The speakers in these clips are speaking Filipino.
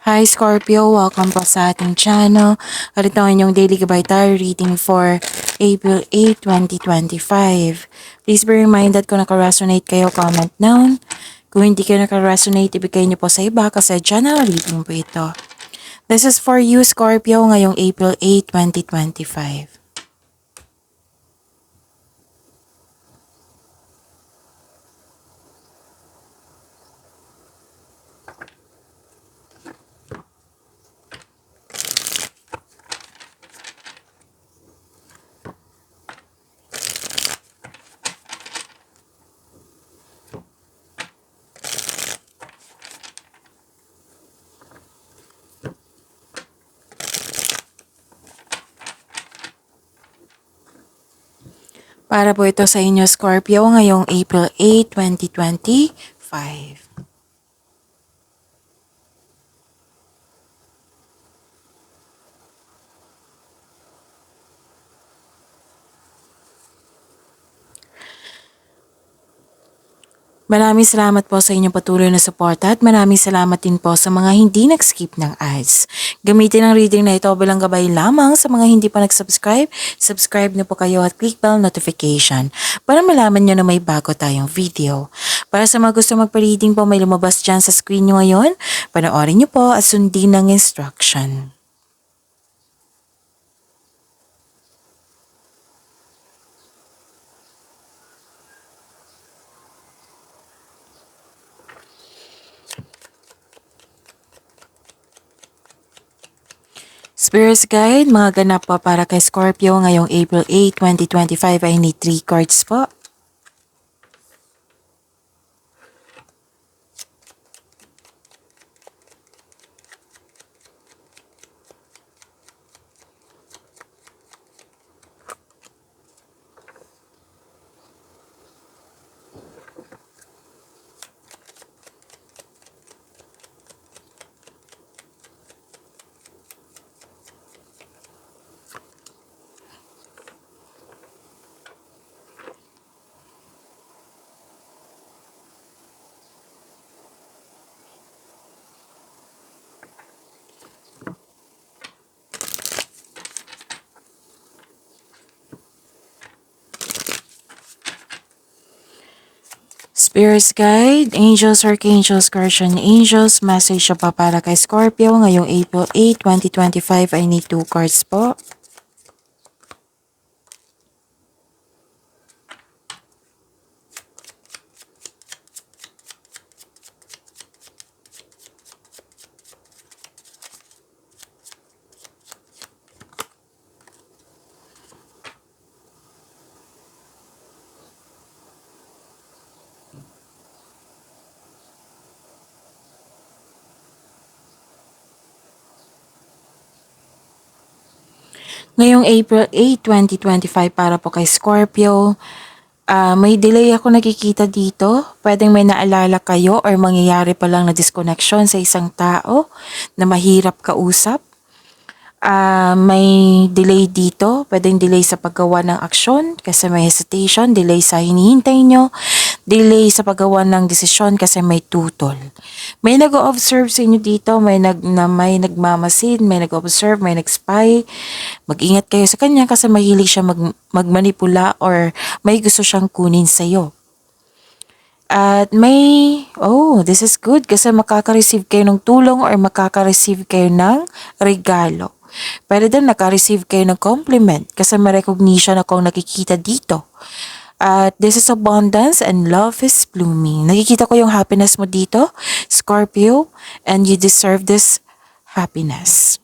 Hi Scorpio, welcome po sa ating channel. At ito ang inyong daily gabay tarot reading for April 8, 2025. Please be reminded kung naka-resonate kayo, comment down. Kung hindi kayo naka-resonate, ibigay niyo po sa iba kasi general reading po ito. This is for you Scorpio ngayong April 8, 2025. Para po ito sa inyo Scorpio ngayong April 8, 2025. Maraming salamat po sa inyong patuloy na suporta at maraming salamat din po sa mga hindi nag-skip ng ads. Gamitin ang reading na ito bilang gabay lamang sa mga hindi pa nag-subscribe. Subscribe na po kayo at click bell notification para malaman nyo na may bago tayong video. Para sa mga gusto magpa-reading po, may lumabas dyan sa screen nyo ngayon. Panoorin nyo po at sundin ang instruction. Spirits Guide, mga ganap po para kay Scorpio ngayong April 8, 2025 ay need 3 cards po. Spirits Guide, Angels, Archangels, Guardian Angels, message siya pa para kay Scorpio ngayong April 8, 2025 ay need 2 cards po. Ngayong April 8, 2025 para po kay Scorpio, may delay ako nakikita dito. Pwedeng may naalala kayo or mangyayari pa lang na disconnection sa isang tao na mahirap kausap. May delay dito, pwedeng delay sa paggawa ng aksyon kasi may hesitation, delay sa hinihintay nyo, delay sa paggawa ng desisyon kasi may tutol. May nag-observe sa inyo dito, may nagmamasid, may nag-observe, may nag-spy. Mag-ingat kayo sa kanya kasi mahilig siya magmanipula or may gusto siyang kunin sa iyo. At this is good kasi makaka-receive kayo ng tulong or makaka-receive kayo ng regalo. Pero din naka-receive kayo ng compliment kasi may recognition akong nakikita dito. At this is abundance and love is blooming. Nakikita ko yung happiness mo dito, Scorpio, and you deserve this happiness.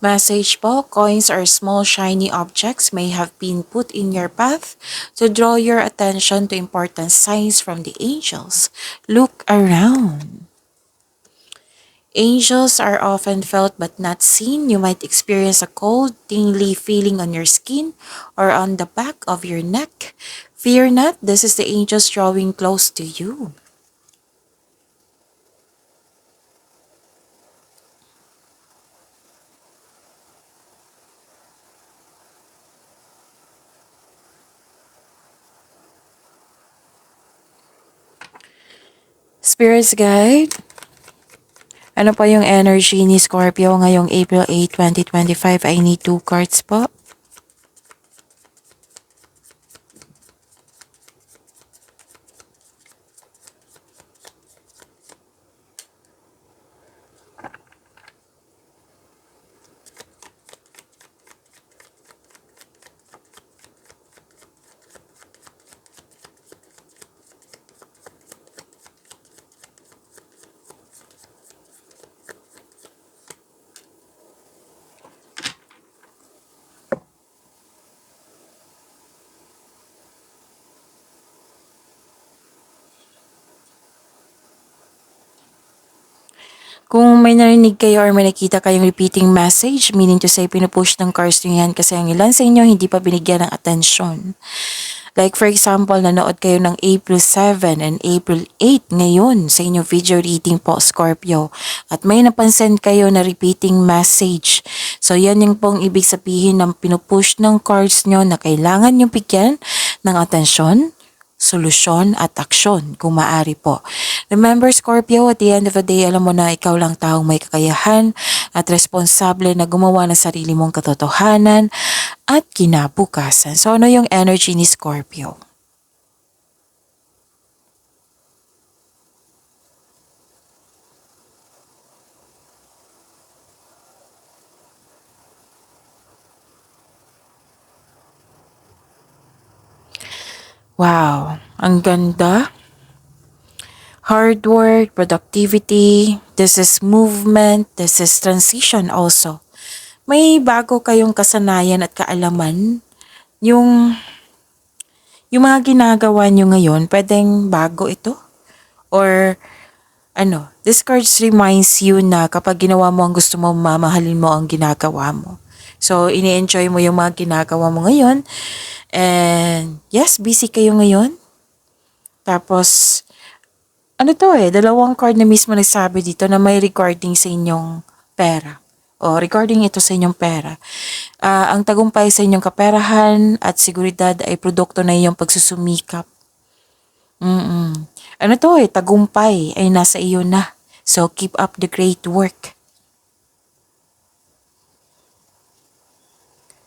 Message po, coins or small shiny objects may have been put in your path to draw your attention to important signs from the angels. Look around. Angels are often felt but not seen. You might experience a cold, tingly feeling on your skin or on the back of your neck. Fear not, this is the angels drawing close to you. Spirits guide, ano pa yung energy ni Scorpio ngayong April 8, 2025? I need 2 cards po. Kung may narinig kayo or may nakita kayong repeating message, meaning to say pinupush ng cards nyo yan kasi ang ilan sa inyo hindi pa binigyan ng atensyon. Like for example, nanood kayo ng April 7 and April 8 ngayon sa inyong video reading po, Scorpio. At may napansin kayo na repeating message. So yan yung pong ibig sabihin ng pinupush ng cards nyo na kailangan nyo bigyan ng atensyon, solusyon at aksyon kung maaari po. Remember Scorpio, at the end of the day, alam mo na ikaw lang taong may kakayahan at responsable na gumawa ng sarili mong katotohanan at kinabukasan. So ano yung energy ni Scorpio? Wow, ang ganda. Hard work, productivity, this is movement, this is transition also. May bago kayong kasanayan at kaalaman. Yung mga ginagawa nyo ngayon, pwedeng bago ito? Or this cards reminds you na kapag ginawa mo ang gusto mo, mamahalin mo ang ginagawa mo. So, ini-enjoy mo yung mga ginagawa mo ngayon. And yes, busy kayo ngayon. Tapos, dalawang card na mismo nagsabi dito na may regarding sa inyong pera. O regarding ito sa inyong pera. Ang tagumpay sa inyong kaperahan at seguridad ay produkto na iyong pagsusumikap. Tagumpay ay nasa iyo na. So keep up the great work.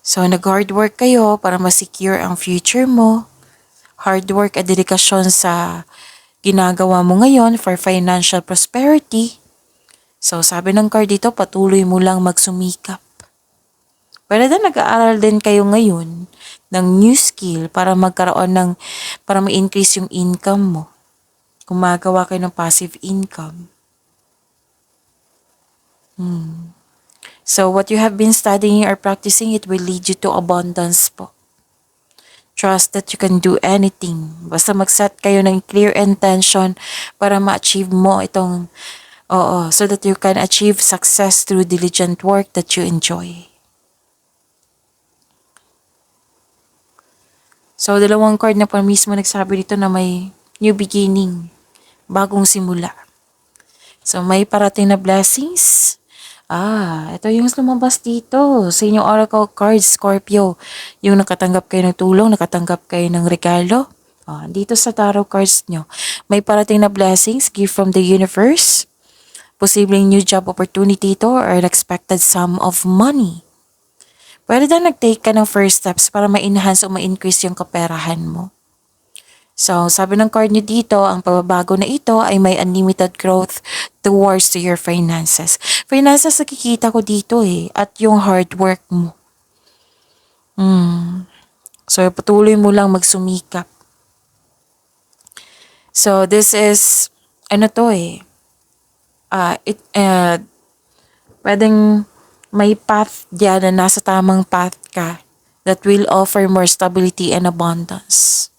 So nag-hard work kayo para ma-secure ang future mo. Hard work at dedikasyon sa ginagawa mo ngayon for financial prosperity. So sabi ng card dito, patuloy mo lang magsumikap. Pwede na nag-aaral din kayo ngayon ng new skill para para ma-increase yung income mo. Gumagawa kayo ng passive income. So what you have been studying or practicing, it will lead you to abundance po. Trust that you can do anything. Basta mag-set kayo ng clear intention para ma-achieve mo itong, so that you can achieve success through diligent work that you enjoy. So, dalawang card na pa mismo nagsabi dito na may new beginning, bagong simula. So, may parating na blessings. Ito yung lumabas dito sa inyong oracle cards, Scorpio. Yung nakatanggap kayo ng tulong, nakatanggap kayo ng regalo. Dito sa tarot cards nyo, may parating na blessings, gift from the universe. Posibleng new job opportunity to or unexpected sum of money. Pwede na nag-take ka ng first steps para ma-enhance o ma-increase yung kaperahan mo. So, sabi ng card nyo dito, ang pagbabago na ito ay may unlimited growth towards to your finances. Finances nakikita ko dito at yung hard work mo. So, patuloy mo lang magsumikap. So, this is, pwedeng may path diyan na nasa tamang path ka that will offer more stability and abundance.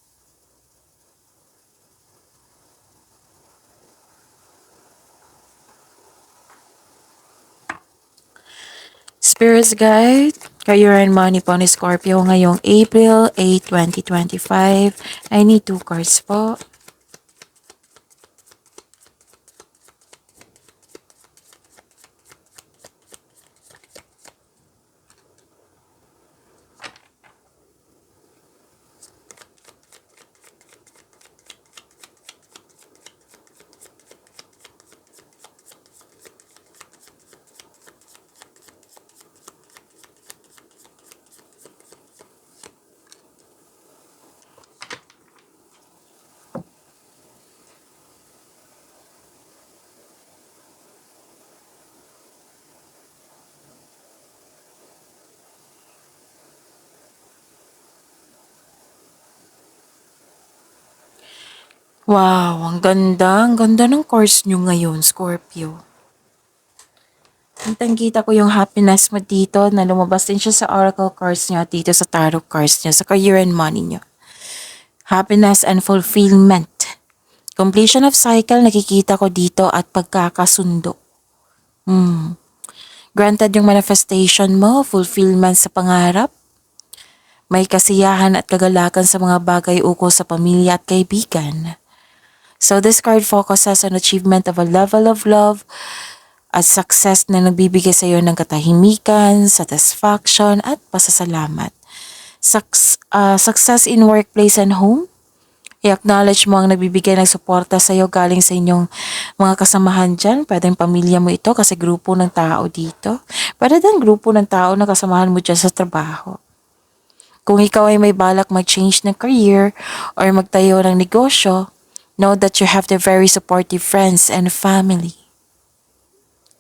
Spirits Guide, Career and Money po ni Scorpio ngayong April 8, 2025. I need 2 cards po. Wow, ang ganda. Ang ganda ng course nyo ngayon, Scorpio. Kitang-kita ko yung happiness mo dito na lumabas din siya sa oracle cards niyo at dito sa tarot cards niyo, sa career and money niyo. Happiness and fulfillment. Completion of cycle nakikita ko dito at pagkakasundo. Granted yung manifestation mo, fulfillment sa pangarap, may kasiyahan at kagalakan sa mga bagay ukol sa pamilya at kaibigan. So this card focuses on achievement of a level of love at success na nagbibigay sa iyo ng katahimikan, satisfaction at pasasalamat. Success in workplace and home. I-acknowledge mo ang nagbibigay ng suporta sa iyo galing sa inyong mga kasamahan dyan. Pwedeng pamilya mo ito kasi grupo ng tao dito. Pwede din grupo ng tao na kasamahan mo dyan sa trabaho. Kung ikaw ay may balak mag-change ng career or magtayo ng negosyo, know that you have the very supportive friends and family.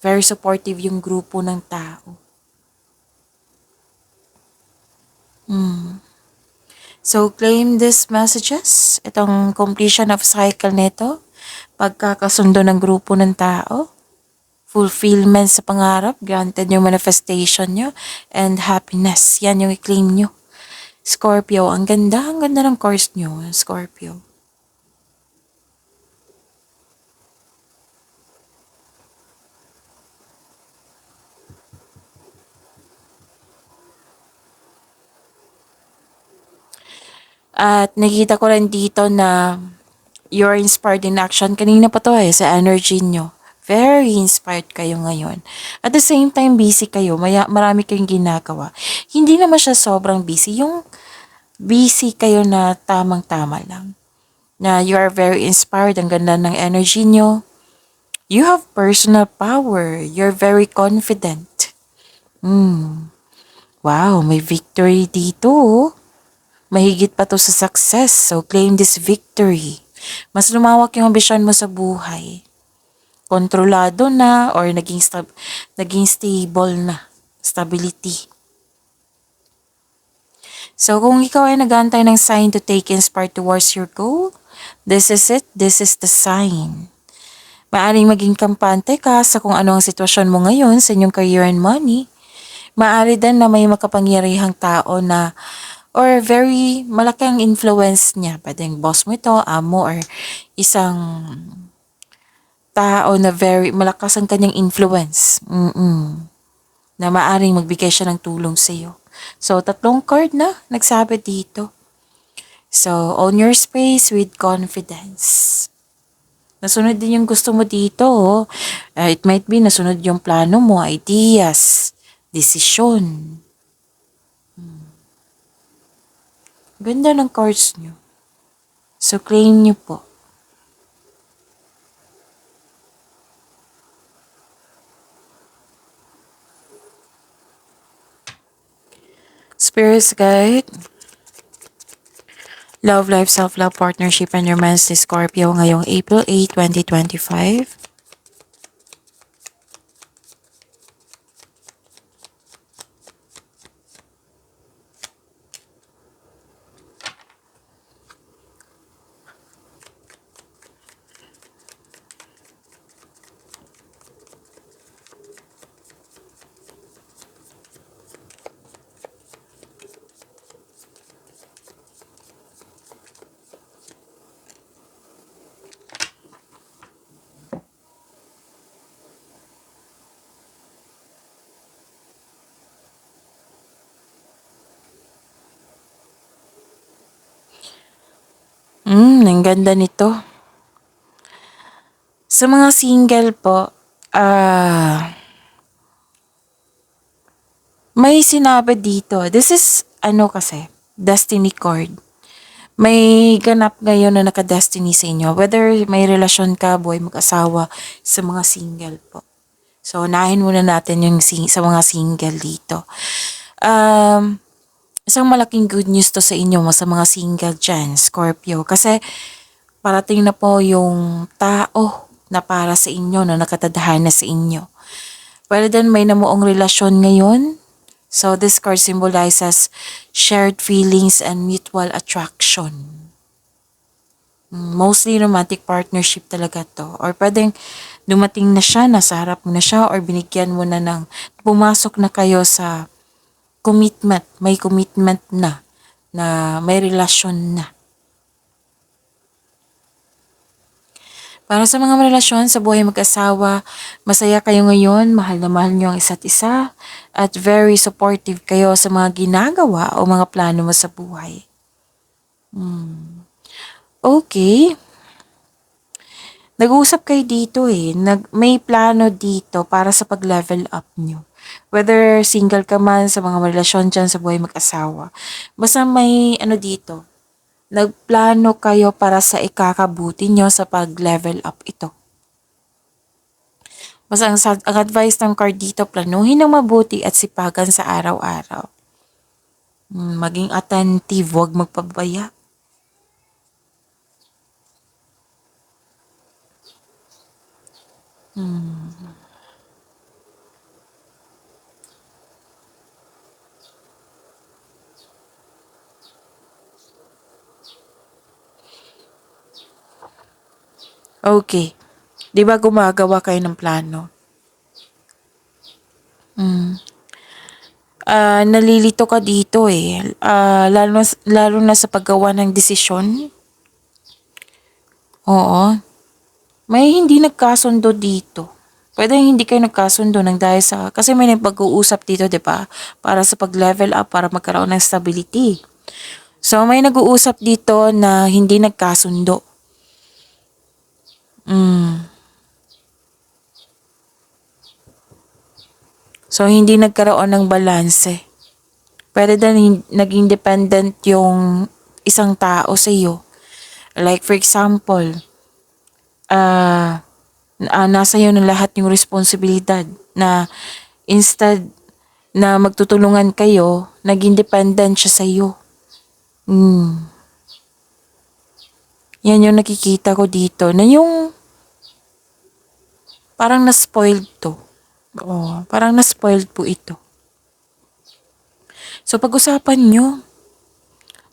Very supportive yung grupo ng tao. So, claim these messages. Itong completion of cycle nito. Pagkakasundo ng grupo ng tao. Fulfillment sa pangarap. Granted yung manifestation nyo. And happiness. Yan yung i-claim nyo. Scorpio, ang ganda ng course nyo, Scorpio. At nakita ko rin dito na you're inspired in action. Kanina pa to sa energy nyo. Very inspired kayo ngayon. At the same time, busy kayo. Marami kayong ginagawa. Hindi naman siya sobrang busy. Yung busy kayo na tamang-tama lang. Na you are very inspired. Ang ganda ng energy nyo. You have personal power. You're very confident. Wow, may victory dito. Mahigit pa to sa success, so claim this victory. Mas lumawak yung ambisyon mo sa buhay. Kontrolado na or naging stable na. Stability. So kung ikaw ay nag-aantay ng sign to take inspired towards your goal, this is it. This is the sign. Maaring maging kampante ka sa kung ano ang sitwasyon mo ngayon sa inyong career and money. Maari din na may makapangyarihang tao na or very malaki ang influence niya. Pwedeng boss mo ito, amo, or isang tao na very malakas ang kanyang influence. Na maaring magbigay siya ng tulong sa iyo. So, 3 card na nagsabi dito. So, own your space with confidence. Nasunod din yung gusto mo dito. It might be nasunod yung plano mo, ideas, desisyon. Ganda ng cards nyo. So, claim nyo po. Spirits Guide. Love, life, self-love, partnership, and romance ni Scorpio ngayong April 8, 2025. Ang ganda nito. Sa mga single po, may sinabi dito. This is, kasi, destiny card. May ganap ngayon na naka-destiny sa inyo. Whether may relasyon ka, boy, mag-asawa, sa mga single po. So, unahin muna natin yung sa mga single dito. Isang malaking good news to sa inyo, sa mga single dyan, Scorpio. Kasi, parating na po yung tao na para sa inyo, na nakatadhana sa inyo. Pwede din may namuong relasyon ngayon. So, this card symbolizes shared feelings and mutual attraction. Mostly romantic partnership talaga to. Or pwedeng dumating na siya, nasa harap mo na siya, or binigyan mo na ng, pumasok na kayo sa commitment, may commitment na may relasyon na. Para sa mga relasyon sa buhay mag-asawa, masaya kayo ngayon, mahal na mahal niyo ang isa't isa, at very supportive kayo sa mga ginagawa o mga plano mo sa buhay. Okay. Nag-uusap kayo dito may plano dito para sa pag-level up nyo. Whether single ka man sa mga relasyon dyan sa buhay mag-asawa. Basta may dito, nagplano kayo para sa ikakabuti nyo sa pag-level up ito. Basta ang advice ng card dito, planuhin ng mabuti at sipagan sa araw-araw. Maging attentive, huwag magpabaya. Okay. Di ba gumagawa kayo ng plano? Nalilito ka dito lalo na sa paggawa ng desisyon. Oo. May hindi nagkasundo dito. Pwede hindi kayo nagkasundo ng dahil sa, kasi may pag-uusap dito, di ba? Para sa pag-level up, para magkaroon ng stability. So, may nag-uusap dito na hindi nagkasundo. So, hindi nagkaroon ng balanse. Pwede din naging dependent yung isang tao sa iyo. Like for example, nasa iyo na lahat yung responsibilidad na instead na magtutulungan kayo, naging dependent siya sa iyo. Yan yung nakikita ko dito na yung parang na-spoiled to. Oo, parang na-spoiled po ito. So pag-usapan nyo,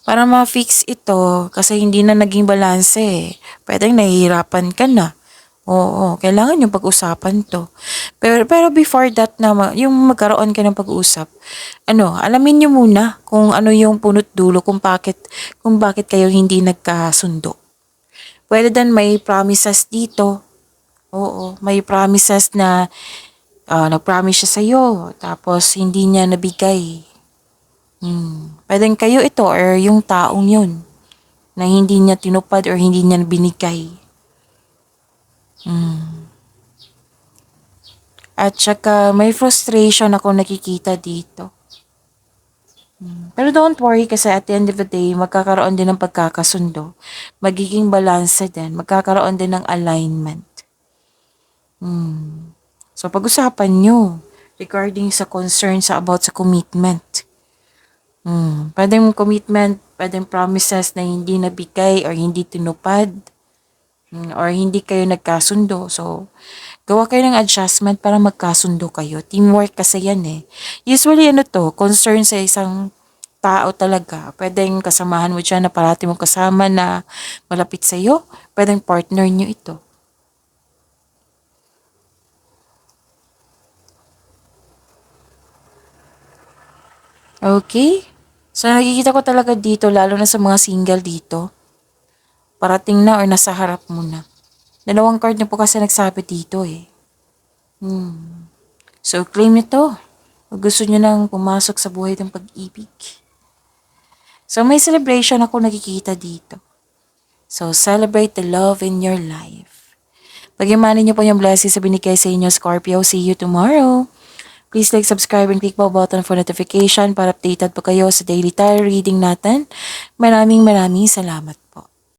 para ma-fix ito, kasi hindi na naging balanse Pwedeng nahihirapan ka na. Oo, kailangan yung pag-usapan to. Pero before that na, yung magkaroon ka ng pag-usap, alamin nyo muna kung ano yung punot dulo, kung bakit kayo hindi nagkasundo. Pwede din may promises dito. Oo, may promises na nag-promise siya sa'yo, tapos hindi niya nabigay. Pwedeng kayo ito or yung taong yun na hindi niya tinupad or hindi niya binigay. At saka may frustration ako nakikita dito. Pero don't worry kasi at the end of the day, magkakaroon din ng pagkakasundo. Magiging balance din. Magkakaroon din ng alignment. So pag-usapan nyo regarding sa concern about sa commitment. Pwedeng commitment, pwedeng promises na hindi nabigay or hindi tinupad. Or hindi kayo nagkasundo. So, gawa kayo ng adjustment para magkasundo kayo. Teamwork kasi yan Usually concern sa isang tao talaga. Pwedeng kasamahan mo dyan na parati mong kasama na malapit sa iyo. Pwedeng partner nyo ito. Okay? So, nakikita ko talaga dito, lalo na sa mga single dito. Parating na or nasa harap mo na. Dalawang card na po kasi nagsabi dito So, claim nyo Kung gusto nyo nang pumasok sa buhay ng pag-ibig. So, may celebration ako nakikita dito. So, celebrate the love in your life. Pag-imanin nyo po yung blessings sa binigay sa inyo, Scorpio. See you tomorrow. Please like, subscribe, and click bell button for notification para updated po kayo sa daily tarot reading natin. Maraming salamat po.